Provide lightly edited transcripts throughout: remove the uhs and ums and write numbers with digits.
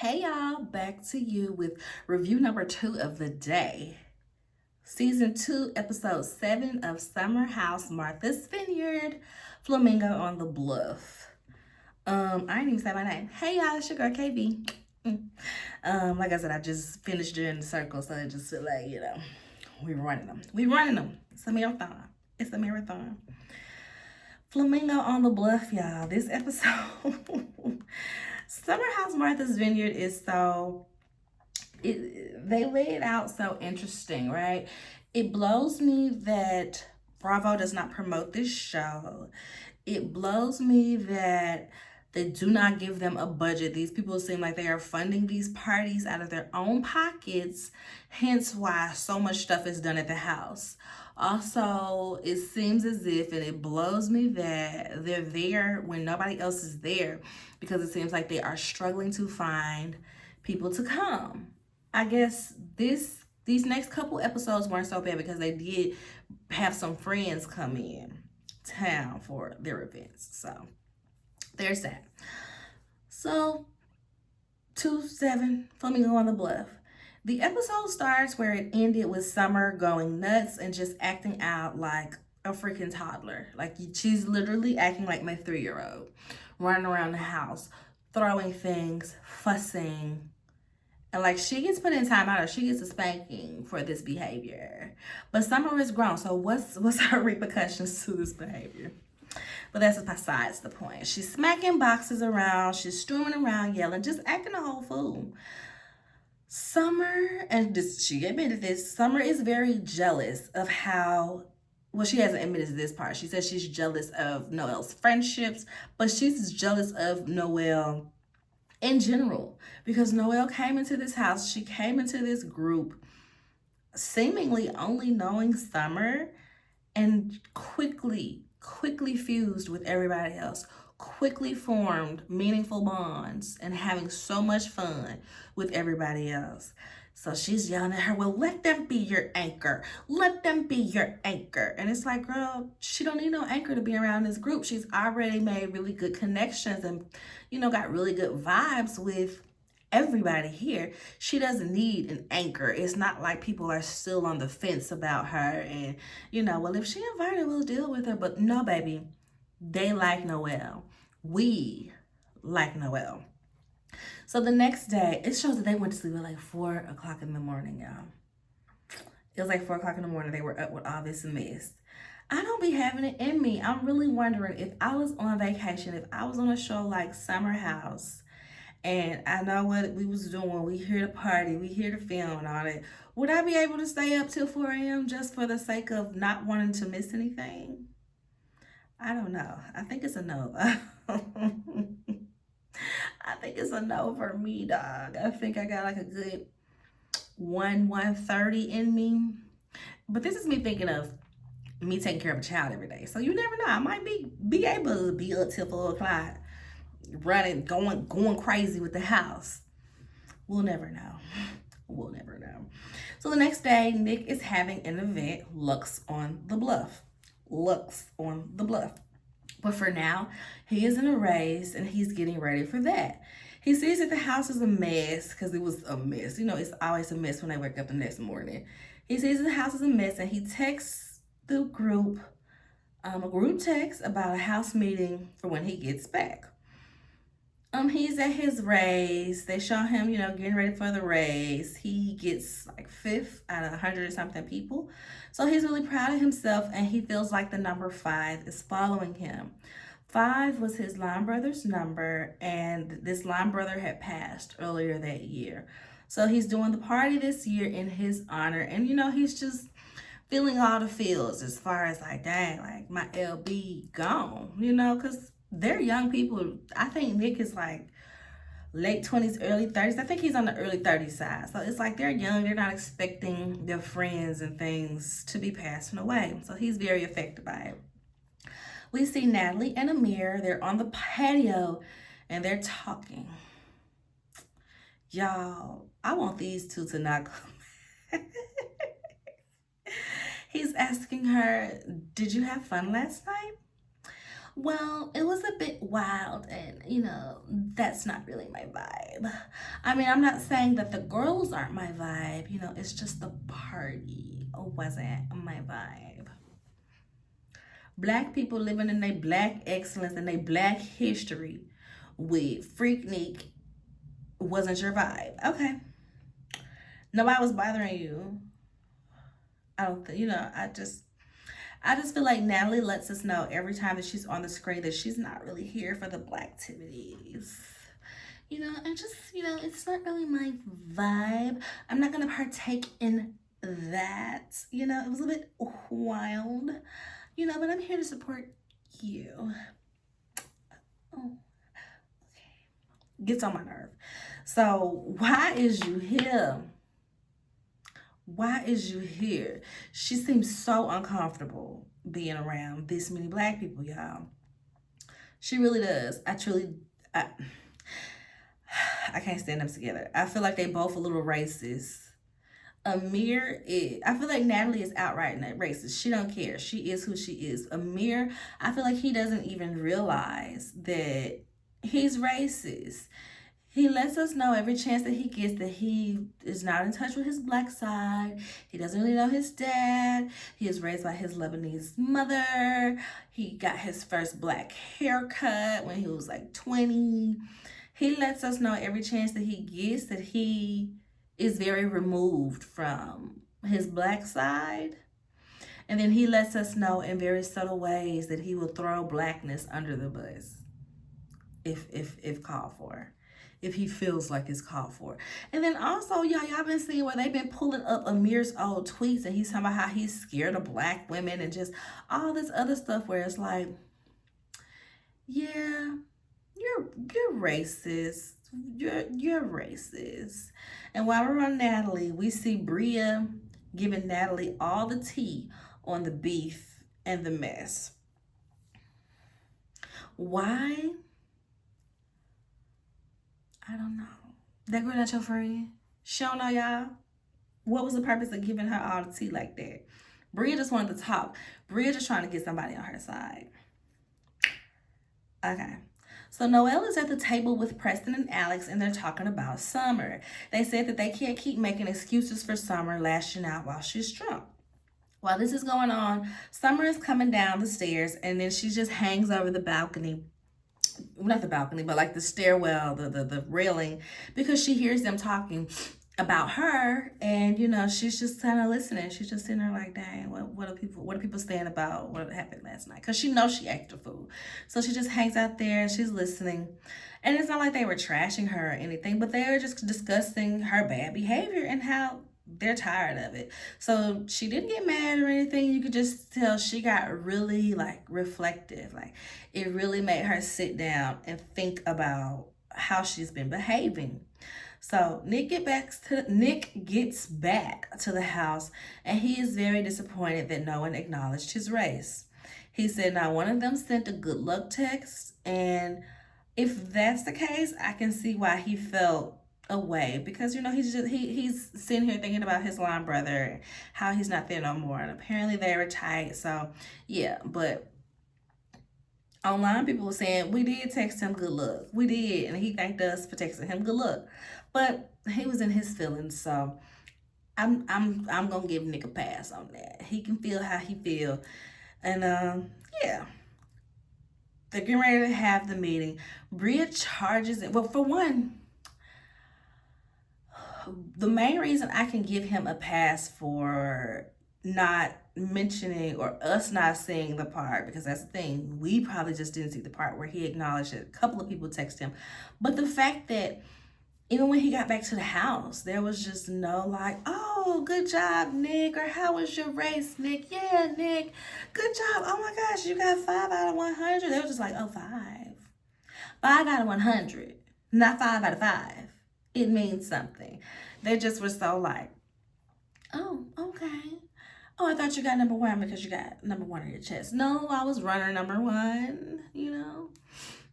Hey y'all, back to you with review number 2 of the day. Season 2, episode 7 of Summer House Martha's Vineyard, Flamingo on the Bluff. I didn't even say my name. Hey y'all, it's your girl KB. Like I said, I just finished doing the circle, so it just feel like, we running them. We running them. It's a marathon. It's a marathon. Flamingo on the Bluff, y'all. This episode, Summer House Martha's Vineyard is they lay it out so interesting, right? It blows me that Bravo does not promote this show. It blows me that they do not give them a budget. These people seem like they are funding these parties out of their own pockets, hence why so much stuff is done at the house. Also, it seems as if, and it blows me that they're there when nobody else is there because it seems like they are struggling to find people to come. I guess these next couple episodes weren't so bad because they did have some friends come in town for their events. So there's that. So 2-7, Flamingo on the Bluff. The episode starts where it ended with Summer going nuts and just acting out like a freaking toddler. Like she's literally acting like my 3-year-old, running around the house, throwing things, fussing. And like she gets put in timeout or she gets a spanking for this behavior. But Summer is grown, so what's her repercussions to this behavior? But that's besides the point. She's smacking boxes around, she's storming around, yelling, just acting a whole fool. Summer, and this, she admitted this, Summer is very jealous of how, well, she hasn't admitted this part. She says she's jealous of Noel's friendships, but she's jealous of Noel in general because Noel came into this house, she came into this group seemingly only knowing Summer and quickly fused with everybody else, quickly formed meaningful bonds and having so much fun with everybody else. So she's yelling at her, well, let them be your anchor. Let them be your anchor. And it's like, girl, she don't need no anchor to be around this group. She's already made really good connections and, got really good vibes with everybody here. She doesn't need an anchor. It's not like people are still on the fence about her and, well, if she invited, we'll deal with her. But no, baby, they like Noel. We like Noel. So the next day, it shows that they went to sleep at like 4 o'clock in the morning, y'all. It was like 4 o'clock in the morning. They were up with all this mess. I don't be having it in me. I'm really wondering if I was on vacation, if I was on a show like Summer House, and I know what we was doing. We here to party, we here to film and all that. Would I be able to stay up till 4 a.m. just for the sake of not wanting to miss anything? I don't know. I think it's a no. I think it's a no for me, dog. I think I got like a good 1:30 in me. But this is me thinking of me taking care of a child every day. So you never know. I might be able to be up till 4 o'clock, running, going crazy with the house. We'll never know. We'll never know. So the next day, Nick is having an event, Lux on the Bluff. But for now, he is in a race and he's getting ready for that. He sees that the house is a mess because it was a mess. It's always a mess when I wake up the next morning. He sees the house is a mess and he texts the group, a group text about a house meeting for when he gets back. He's at his race. They show him, getting ready for the race. He gets like 5th out of 100 or something people. So he's really proud of himself and he feels like the number 5 is following him. 5 was his line brother's number and this line brother had passed earlier that year. So he's doing the party this year in his honor and, he's just feeling all the feels as far as like, dang, like my LB gone, because they're young people. I think Nick is like late 20s, early 30s. I think he's on the early 30s side. So it's like they're young. They're not expecting their friends and things to be passing away. So he's very affected by it. We see Natalie and Amir. They're on the patio and they're talking. Y'all, I want these two to not come. He's asking her, did you have fun last night? Well, it was a bit wild, and that's not really my vibe. I mean, I'm not saying that the girls aren't my vibe, it's just the party wasn't my vibe. Black people living in their black excellence and their black history with Freaknik wasn't your vibe. Okay. Nobody was bothering you. I don't think, I just feel like Natalie lets us know every time that she's on the screen that she's not really here for the black activities. And just, it's not really my vibe. I'm not going to partake in that. It was a bit wild, but I'm here to support you. Oh, okay. Gets on my nerve. So, why is you here? Why is you here? She seems so uncomfortable being around this many black people, y'all. She really does. I can't stand them together. I feel like they both a little racist. Amir I feel like Natalie is outright racist. She don't care. She is who she is. Amir, I feel like he doesn't even realize that he's racist. He lets us know every chance that he gets that he is not in touch with his black side. He doesn't really know his dad. He is raised by his Lebanese mother. He got his first black haircut when he was like 20. He lets us know every chance that he gets that he is very removed from his black side. And then he lets us know in very subtle ways that he will throw blackness under the bus if called for. If he feels like it's called for. And then also, y'all been seeing where they've been pulling up Amir's old tweets and he's talking about how he's scared of black women and just all this other stuff where it's like, yeah, you're racist. You're racist. And while we're on Natalie, we see Bria giving Natalie all the tea on the beef and the mess. Why? I don't know. That girl not your friend? She don't know y'all? What was the purpose of giving her all the tea like that? Bria just wanted to talk. Bria just trying to get somebody on her side. Okay. So Noelle is at the table with Preston and Alex and they're talking about Summer. They said that they can't keep making excuses for Summer lashing out while she's drunk. While this is going on, Summer is coming down the stairs and then she just hangs over the balcony. Not the balcony, but like the stairwell, the railing, because she hears them talking about her, and she's just kind of listening. She's just sitting there like, dang, what are people saying about what happened last night? Because she knows she acted a fool, so she just hangs out there and she's listening. And it's not like they were trashing her or anything, but they were just discussing her bad behavior and how they're tired of it. So she didn't get mad or anything. You could just tell she got really reflective. It really made her sit down and think about how she's been behaving. So Nick gets back to the house and he is very disappointed that no one acknowledged his race. He said not one of them sent a good luck text, and if that's the case, I can see why he felt away, because he's sitting here thinking about his line brother, how he's not there no more, and apparently they were tight. So yeah, but online people were saying we did text him good luck, we did, and he thanked us for texting him good luck, but he was in his feelings. So I'm gonna give Nick a pass on that. He can feel how he feel, and yeah. They're getting ready to have the meeting. Bria charges it. Well, for one, the main reason I can give him a pass for not mentioning or us not seeing the part, because that's the thing, we probably just didn't see the part where he acknowledged that a couple of people texted him. But the fact that even when he got back to the house, there was just no oh, good job, Nick, or how was your race, Nick? Yeah, Nick, good job. Oh my gosh, you got 5 out of 100. They were just like, oh, 5. 5 out of 100, not 5 out of 5. It means something. They just were so oh, okay. Oh, I thought you got number 1 because you got number 1 on your chest. No, I was runner number 1,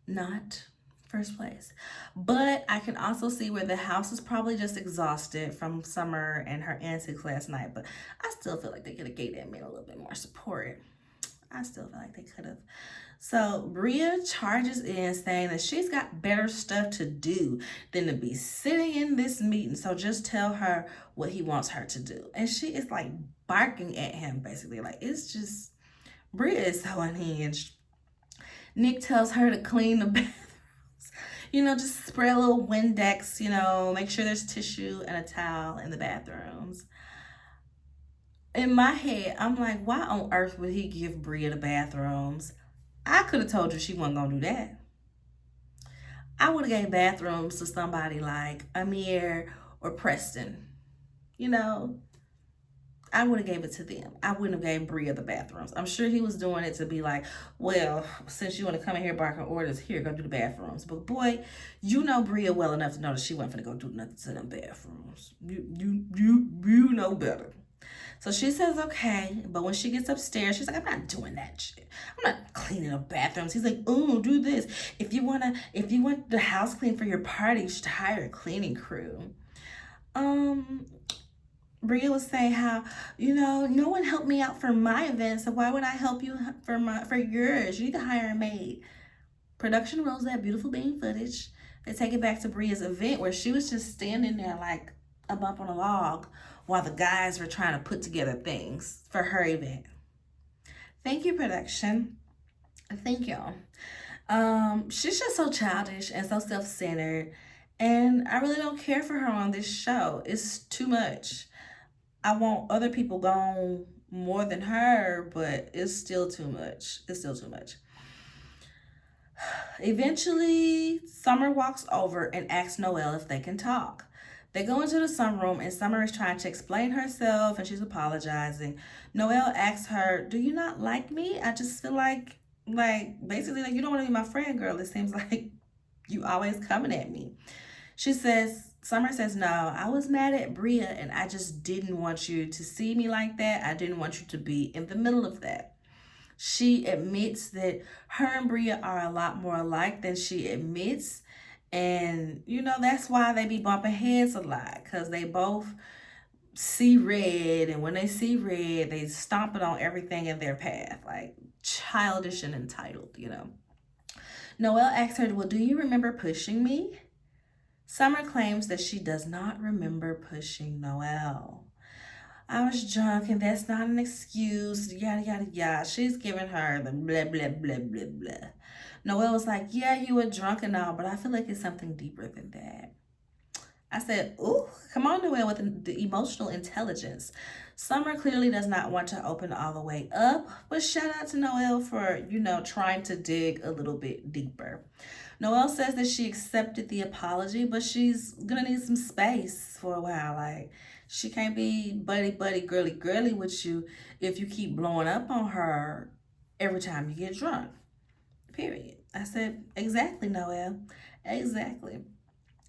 not first place. But I can also see where the house is probably just exhausted from Summer and her antics last night. But I still feel like they could have gave that man a little bit more support. I still feel like they could have So Bria charges in saying that she's got better stuff to do than to be sitting in this meeting. So just tell her what he wants her to do. And she is like barking at him basically. Like, it's just, Bria is so unhinged. Nick tells her to clean the bathrooms. Just spray a little Windex, make sure there's tissue and a towel in the bathrooms. In my head, I'm like, why on earth would he give Bria the bathrooms? I could have told you she wasn't gonna do that. I would have gave bathrooms to somebody like Amir or Preston. I would have gave it to them. I wouldn't have gave Bria the bathrooms. I'm sure he was doing it to be like, well, since you want to come in here barking orders, here, go do the bathrooms. But boy, you know Bria well enough to know that she wasn't finna go do nothing to them bathrooms. You know better. So she says, okay, but when she gets upstairs, she's like, I'm not doing that shit. I'm not cleaning the bathrooms. He's like, oh, do this. If you want the house clean for your party, you should hire a cleaning crew. Bria was saying how, no one helped me out for my event, so why would I help you for yours? You need to hire a maid. Production rolls that beautiful bean footage. They take it back to Bria's event where she was just standing there like a bump on a log while the guys were trying to put together things for her event. Thank you, production. Thank y'all. She's just so childish and so self-centered, and I really don't care for her on this show. It's too much. I want other people gone more than her, but it's still too much. Eventually, Summer walks over and asks Noelle if they can talk. They go into the sunroom and Summer is trying to explain herself and she's apologizing. Noelle asks her, do you not like me? I just feel like basically like you don't want to be my friend, girl. It seems like you always coming at me. Summer says, no, I was mad at Bria and I just didn't want you to see me like that. I didn't want you to be in the middle of that. She admits that her and Bria are a lot more alike than she admits. And, that's why they be bumping heads a lot, because they both see red. And when they see red, they stomp it on everything in their path, like childish and entitled, Noelle asks her, well, do you remember pushing me? Summer claims that she does not remember pushing Noelle. I was drunk and that's not an excuse, yada, yada, yada. She's giving her the blah, blah, blah, blah, blah. Noelle was like, yeah, you were drunk and all, but I feel like it's something deeper than that. I said, ooh, come on, Noelle, with the emotional intelligence. Summer clearly does not want to open all the way up, but shout out to Noelle for, trying to dig a little bit deeper. Noelle says that she accepted the apology, but she's going to need some space for a while. Like, she can't be buddy, girly with you if you keep blowing up on her every time you get drunk. Period. I said, exactly, Noelle. Exactly.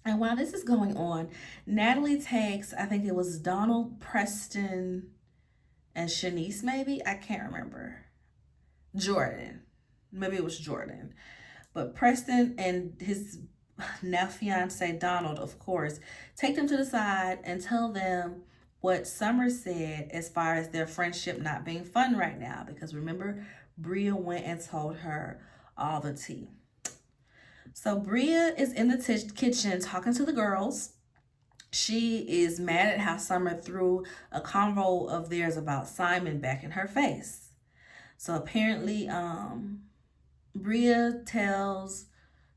And while this is going on, Natalie takes, I think it was Donald, Preston, and Shanice, maybe? I can't remember. Jordan. Maybe it was Jordan. But Preston and his now fiance Donald, of course, take them to the side and tell them what Summer said as far as their friendship not being fun right now. Because remember, Bria went and told her all the tea. So Bria is in the kitchen talking to the girls. She is mad at how Summer threw a convo of theirs about Simon back in her face. So apparently, Bria tells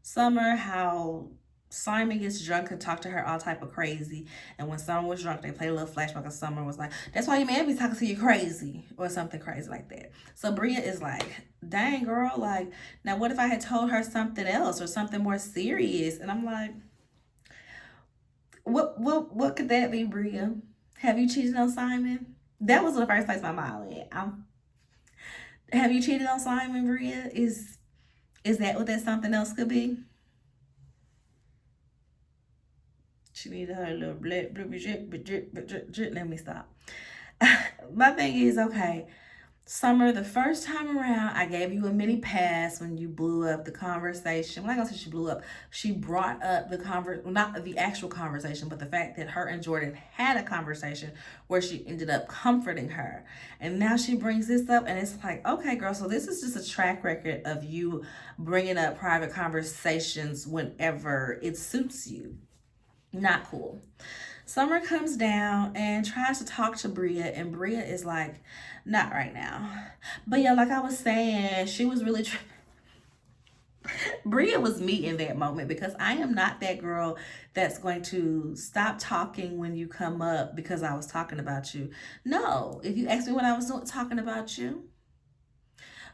Summer how Simon gets drunk and talk to her all type of crazy. And when Summer was drunk, they played a little flashback of Summer was like, that's why your man be talking to you crazy, or something crazy like that. So Bria is like, dang, girl, like, now what if I had told her something else or something more serious? And I'm like, what could that be, Bria? Have you cheated on Simon? That was the first place my mind went. Have you cheated on Simon, Bria? Is that what that something else could be? She needed her little let me stop. My thing is, okay, Summer, the first time around, I gave you a mini pass when you blew up the conversation. Well, I'm not gonna say she blew up. She brought up the well, not the actual conversation, but the fact that her and Jordan had a conversation where she ended up comforting her. And now she brings this up, and it's like, okay, girl, so this is just a track record of you bringing up private conversations whenever it suits you. Not cool. Summer comes down and tries to talk to Bria, and Bria is like, not right now. But yeah, like I was saying, she was really Bria was me in that moment, because I am not that girl that's going to stop talking when you come up because I was talking about you. No, if you ask me what I was talking about you,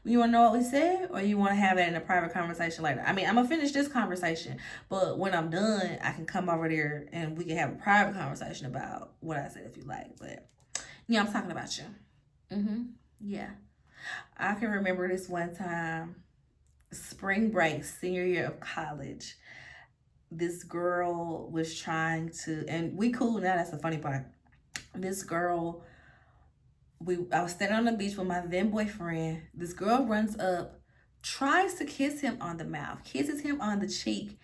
you want to know what we said, or you want to have that in a private conversation later? I mean, I'm going to finish this conversation, but when I'm done, I can come over there and we can have a private conversation about what I said if you like. But yeah, I'm talking about you. Yeah. I can remember this one time, spring break, senior year of college. This girl was trying to, and we cool now, that's the funny part. This girl, I was standing on the beach with my then boyfriend. This girl runs up, tries to kiss him on the mouth, kisses him on the cheek,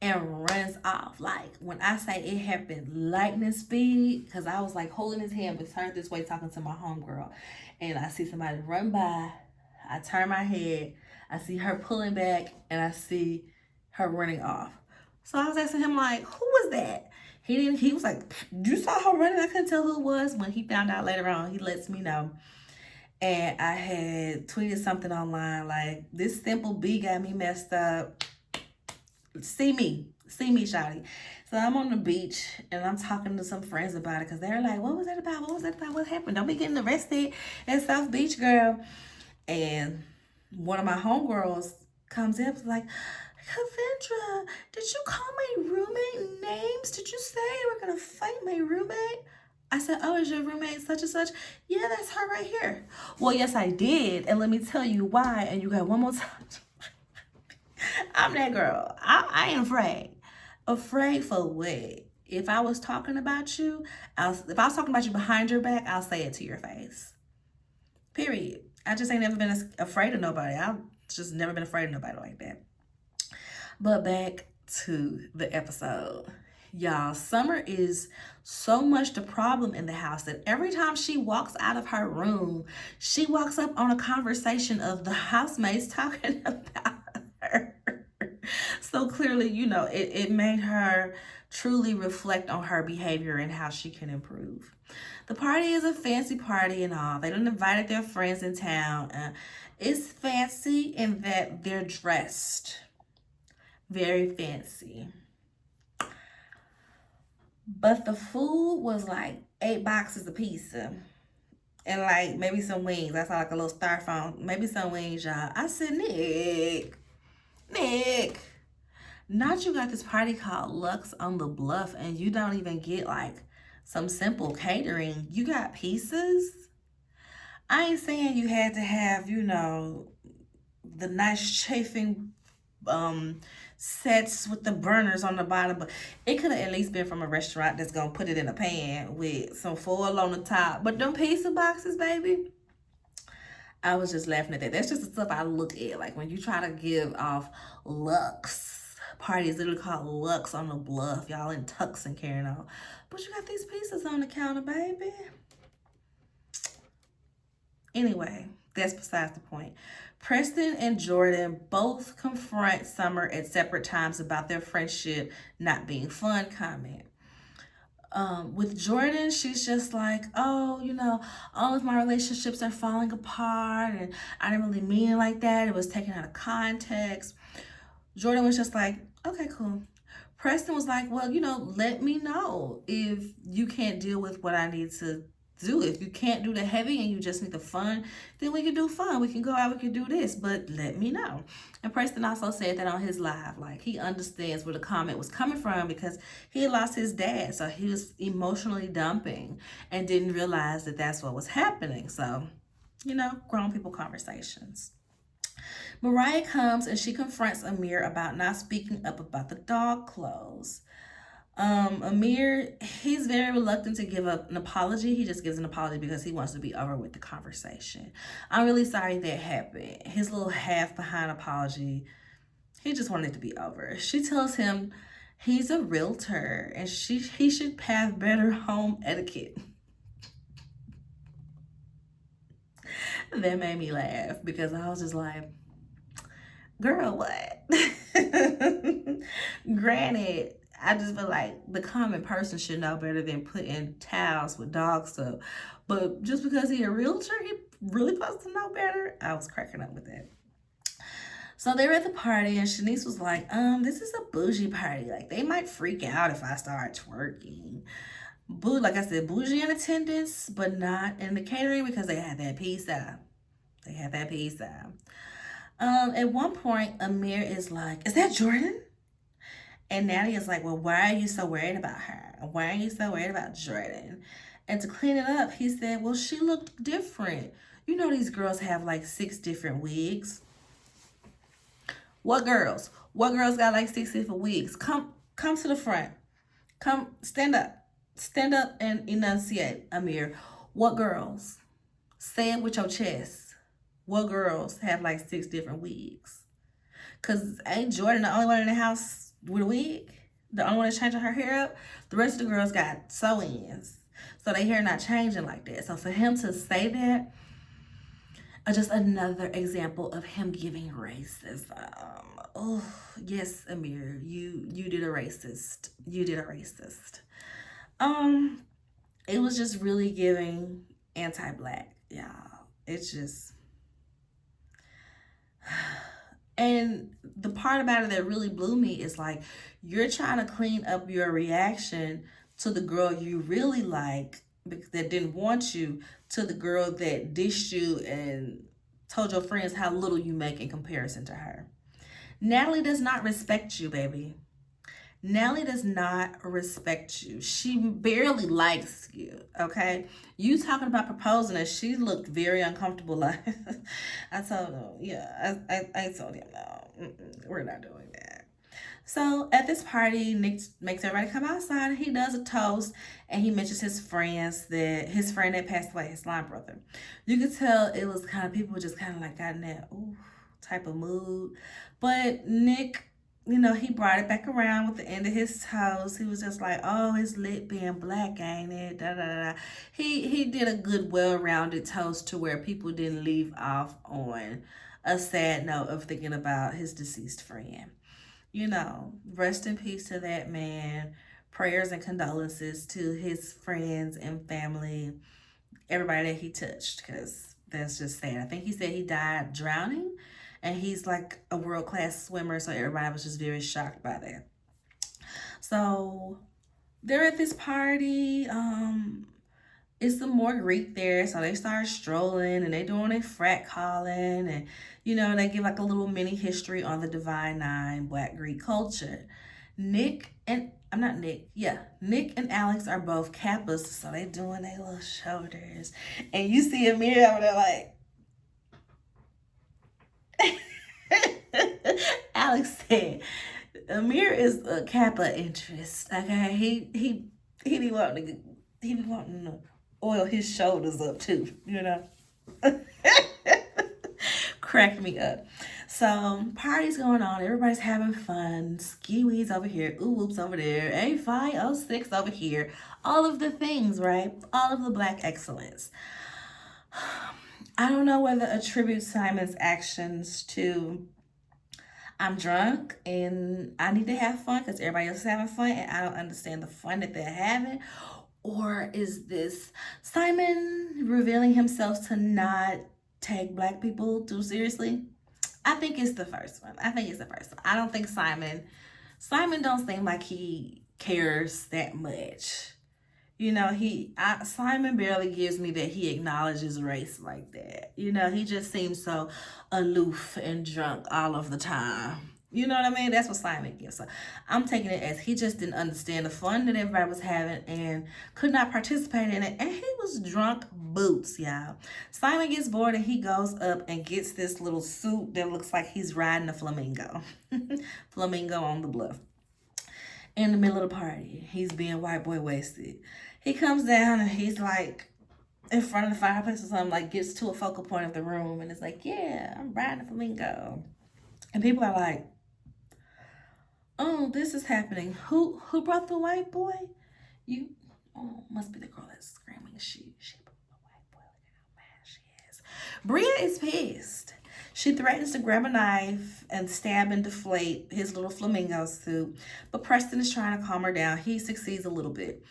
and runs off. Like, when I say it happened lightning speed, because I was like holding his hand but turned this way talking to my homegirl, and I see somebody run by. I turn my head, I see her pulling back, and I see her running off. So I was asking him, like, who was that? He was like, you saw her running? I couldn't tell who it was. When he found out later on, he lets me know. And I had tweeted something online like, this simple B got me messed up. See me, shawty. So I'm on the beach and I'm talking to some friends about it, because they're like, what was that about? What was that about? What happened? Don't be getting arrested at South Beach, girl. And one of my homegirls comes up like, Kavindra, did you call my roommate names? Did you say you were going to fight my roommate? I said, oh, is your roommate such and such? Yeah, that's her right here. Well, yes, I did. And let me tell you why. And you got one more time. I'm that girl. I ain't afraid. Afraid for what? If I was talking about you, if I was talking about you behind your back, I'll say it to your face. Period. I just ain't never been afraid of nobody. I've just never been afraid of nobody like that. But back to the episode. Y'all, Summer is so much the problem in the house that every time she walks out of her room, she walks up on a conversation of the housemates talking about her. So clearly, it made her truly reflect on her behavior and how she can improve. The party is a fancy party and all. They done invited their friends in town. It's fancy in that they're dressed very fancy. But the food was like 8 boxes of pizza. And like maybe some wings. I saw like a little styrofoam. Maybe some wings, y'all. I said, Nick, not you got this party called Lux on the Bluff and you don't even get like some simple catering. You got pizzas? I ain't saying you had to have, the nice chafing sets with the burners on the bottom, but it could have at least been from a restaurant that's gonna put it in a pan with some foil on the top. But them pizza boxes, baby, I was just laughing at that. That's just the stuff I look at. Like when you try to give off Lux parties, literally called Lux on the Bluff, y'all in tux and carrying on. But you got these pizzas on the counter, baby. Anyway, that's besides the point. Preston and Jordan both confront Summer at separate times about their friendship not being fun comment. With Jordan, she's just like, oh, all of my relationships are falling apart and I didn't really mean it like that. It was taken out of context. Jordan was just like, okay, cool. Preston was like, well, let me know if you can't deal with what I need to do. If you can't do the heavy and you just need the fun, then we can do fun. We can go out, we can do this, but let me know. And Preston also said that on his live, like he understands where the comment was coming from because he lost his dad. So he was emotionally dumping and didn't realize that that's what was happening. So, grown people conversations. Mariah comes and she confronts Amir about not speaking up about the dog clothes. Amir, he's very reluctant to give up an apology. He just gives an apology because he wants to be over with the conversation. I'm really sorry that happened. His little half behind apology, he just wanted it to be over. She tells him he's a realtor and he should have better home etiquette. That made me laugh because I was just like, girl, what? Granted, I just feel like the common person should know better than putting towels with dog stuff. But just because he a realtor, he really supposed to know better? I was cracking up with that. So they were at the party and Shanice was like, this is a bougie party. Like, they might freak out if I start twerking. Like I said, bougie in attendance, but not in the catering because they had that pizza. They had that pizza. At one point, Amir is like, is that Jordan? And Natalie is like, well, why are you so worried about her? Why are you so worried about Jordan? And to clean it up, he said, well, she looked different. You know these girls have like 6 different wigs. What girls? What girls got like 6 different wigs? Come to the front. Come, stand up. Stand up and enunciate, Amir. What girls? Say it with your chest. What girls have like 6 different wigs? Because ain't Jordan the only one in the house with a wig? The only one that's changing her hair up? The rest of the girls got sew-ins. So their hair not changing like that. So for him to say that, just another example of him giving racism. Oh, yes, Amir, you did a racist. You did a racist. It was just really giving anti-black, y'all. It's just... And the part about it that really blew me is like, you're trying to clean up your reaction to the girl you really like that didn't want you, to the girl that dished you and told your friends how little you make in comparison to her. Natalie does not respect you, baby. Natalie does not respect you. She barely likes you, okay? You talking about proposing and she looked very uncomfortable. Like, I told him, yeah, I told him, no, we're not doing that. So at this party, Nick makes everybody come outside and he does a toast and he mentions his friend that passed away, his slime brother. You could tell it was kind of, people just kind of like got in that ooh type of mood. But Nick, you know, he brought it back around with the end of his toast. He was just like, oh, it's lit being black, ain't it? Da, da, da, da. He did a good, well-rounded toast to where people didn't leave off on a sad note of thinking about his deceased friend. You know, rest in peace to that man. Prayers and condolences to his friends and family, everybody that he touched, because that's just sad. I think he said he died drowning, and he's like a world-class swimmer, so everybody was just very shocked by that. So they're at this party. It's some more Greek there, so they start strolling and they doing a frat calling, and you know, they give like a little mini history on the Divine Nine, Black Greek culture. Nick and Alex are both Kappas, so they doing their little shoulders, and you see Amir over there like Alex said, Amir is a Kappa interest. Okay, he be wanting to oil his shoulders up too, you know. Crack me up. So party's going on, everybody's having fun. Ski-wees over here, ooh-whoops over there, A506 over here. All of the things, right? All of the black excellence. I don't know whether to attribute Simon's actions to I'm drunk and I need to have fun because everybody else is having fun and I don't understand the fun that they're having. Or is this Simon revealing himself to not take black people too seriously? I think it's the first one. I don't think Simon don't seem like he cares that much. You know, Simon barely gives me that he acknowledges race like that. You know, he just seems so aloof and drunk all of the time. You know what I mean? That's what Simon gives. So I'm taking it as he just didn't understand the fun that everybody was having and could not participate in it. And he was drunk boots, y'all. Simon gets bored and he goes up and gets this little suit that looks like he's riding a flamingo. Flamingo on the bluff. in the middle of the party. He's being white boy wasted. He comes down and he's like in front of the fireplace or something, like gets to a focal point of the room and it's like, yeah, I'm riding a flamingo. And people are like, oh, this is happening. Who brought the white boy? You oh, must be the girl that's screaming. She brought the white boy. Look at how mad she is. Bria is pissed. She threatens to grab a knife and stab and deflate his little flamingo suit, but Preston is trying to calm her down. He succeeds a little bit.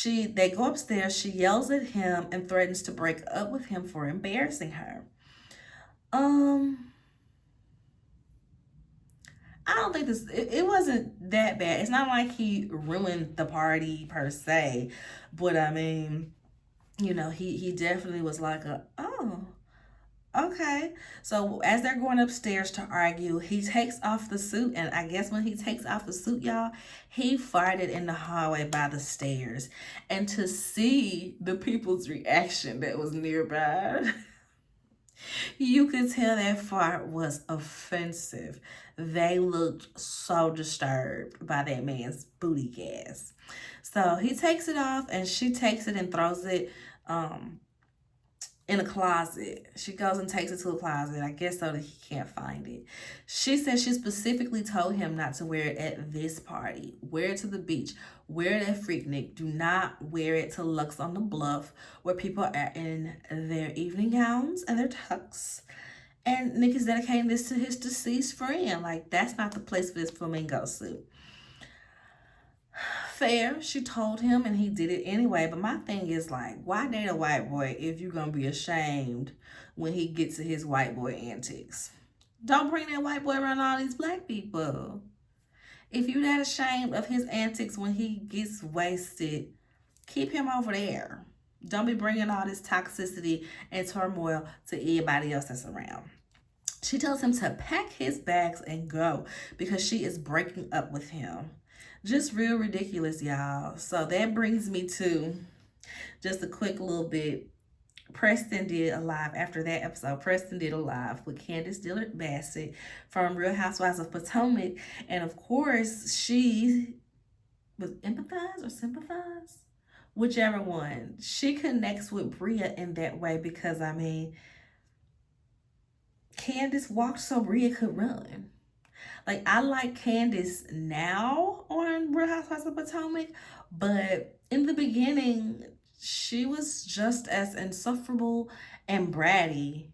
They go upstairs, she yells at him and threatens to break up with him for embarrassing her. I don't think it wasn't that bad. It's not like he ruined the party per se, but I mean, you know, he definitely was like oh, okay. So as they're going upstairs to argue, he takes off the suit, and I guess when he takes off the suit, y'all, he farted in the hallway by the stairs. And to see the people's reaction that was nearby, you could tell that fart was offensive. They looked so disturbed by that man's booty gas. So he takes it off and she takes it and throws it in a closet. She goes and takes it to a closet, I guess so that he can't find it. She says she specifically told him not to wear it at this party. Wear it to the beach. Wear it at Freaknik. Do not wear it to Lux on the Bluff, where people are in their evening gowns and their tux. And Nick is dedicating this to his deceased friend. Like, that's not the place for this flamingo suit. Fair, she told him, and he did it anyway. But my thing is, like, why date a white boy if you're gonna be ashamed when he gets to his white boy antics? Don't bring that white boy around all these black people. If you're that ashamed of his antics when he gets wasted, keep him over there. Don't be bringing all this toxicity and turmoil to everybody else that's around. She tells him to pack his bags and go because she is breaking up with him. Just real ridiculous, y'all. So that brings me to just a quick little bit. Preston did a live after that episode. Preston did a live with Candace Dillard Bassett from Real Housewives of Potomac. And of course, she was empathize or sympathize, whichever one. She connects with Bria in that way because, I mean, Candace walked so Bria could run. Like, I like Candace now on Real Housewives of Potomac, but in the beginning, she was just as insufferable and bratty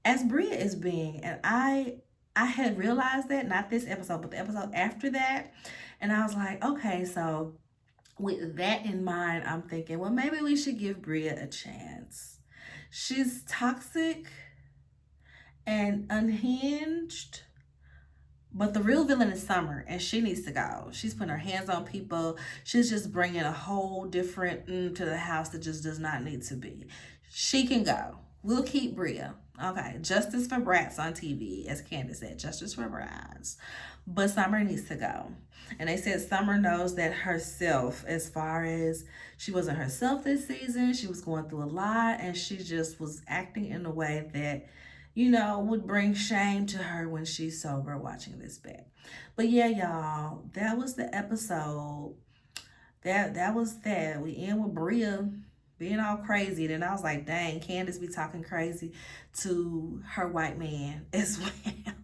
as Bria is being. And I had realized that, not this episode, but the episode after that. And I was like, okay, so with that in mind, I'm thinking, well, maybe we should give Bria a chance. She's toxic and unhinged, but the real villain is Summer, and she needs to go. She's putting her hands on people. She's just bringing a whole different to the house that just does not need to be. She can go. We'll keep Bria. Okay, justice for brats on TV, as Candace said, justice for brats. But Summer needs to go. And they said Summer knows that herself, as far as she wasn't herself this season, she was going through a lot, and she just was acting in a way that, you know, would bring shame to her when she's sober watching this back. But yeah, y'all, that was the episode. That was that. We end with Bria being all crazy. Then I was like, dang, Candace be talking crazy to her white man as well.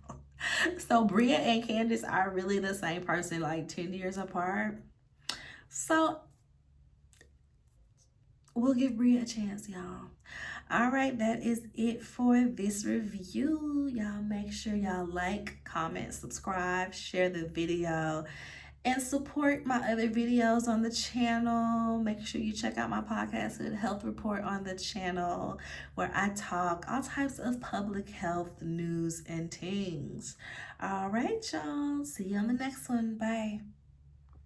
So Bria and Candace are really the same person, like 10 years apart. So we'll give Bria a chance, y'all. All right, that is it for this review. Y'all make sure y'all like, comment, subscribe, share the video, and support my other videos on the channel. Make sure you check out my podcast, Hood Health Report, on the channel, where I talk all types of public health news and things. All right, y'all. See you on the next one. Bye.